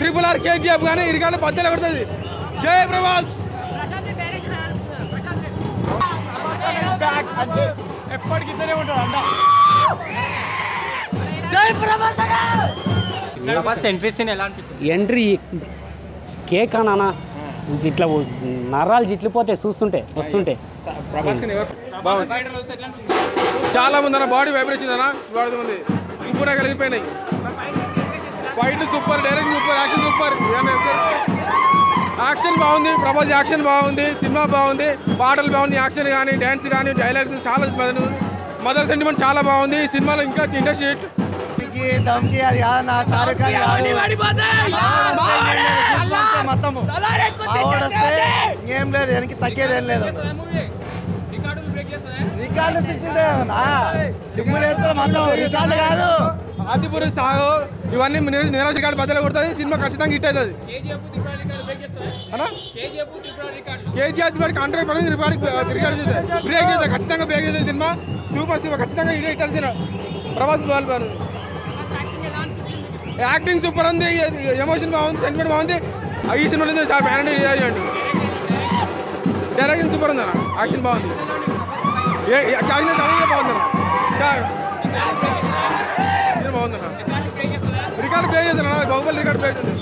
RRR KGF గానీ ఇరికాల బద్దలు కొడుతుంది. జై ప్రభాస్. ఎప్పటికిద్దరే ఉంటాడు అంట. జై ప్రభాస్. ప్రభాస్ ఎంట్రీ సీన్ ఎలా అనిపించింది? ఎంట్రీ కేక్ అనా ఇట్లా నరాలు జిట్లిపోతే చూస్తుంటే వస్తుంటే చాలా మంది అన్న బాడీ వైబ్రేషన్ అన్న చాలా మంది ఇంపురా కలిగిపోయినాయి. Fight super, direct super, action super. Action బాగుంది, ప్రభాస్ యాక్షన్ బాగుంది, సినిమా బాగుంది, పాటలు బాగుంది, యాక్షన్ కానీ డ్యాన్స్ కానీ డైలాగ్స్ చాలా బాగుంది. మదర్ సెంటిమెంట్ చాలా బాగుంది. ఈ సినిమాలో ఇంకా ఇండస్ట్రీ దమ్కి అది కాదన్నా, షారుఖ్ ఖాన్ మొత్తం ఏం లేదు, వెనక్కి తగ్గేది ఏం లేదు. రికార్డు సృష్టించే దిమ్ములు ఎత్తుంది మొత్తం, రికార్డు కాదు. ఆదిపురి సాగు ఇవన్నీ నిరాశ రికార్డు బద్దలు కొడుతుంది. సినిమా ఖచ్చితంగా హిట్ అవుతుంది. KGF 100% రికార్డు చేస్తుంది, బ్రేక్ చేస్తుంది, ఖచ్చితంగా బ్రేక్ చేస్తుంది. సినిమా సూపర్ సినిమా, ఖచ్చితంగా హిట్ అవుతుంది. ప్రభాస్ బాగుంది, యాక్టింగ్ సూపర్ ఉంది, ఎమోషన్ బాగుంది, సెంటిమెంట్ బాగుంది. ఈ సినిమా నుంచి చాలా బ్యాన్ చేయండి. డైరెక్షన్ సూపర్ ఉంది అన్న, యాక్షన్ బాగుంది, బాగుంది సినిమా బాగుంది అన్న. రికార్డు పే చేశాను, బాహుబలి రికార్డు పే చేసింది.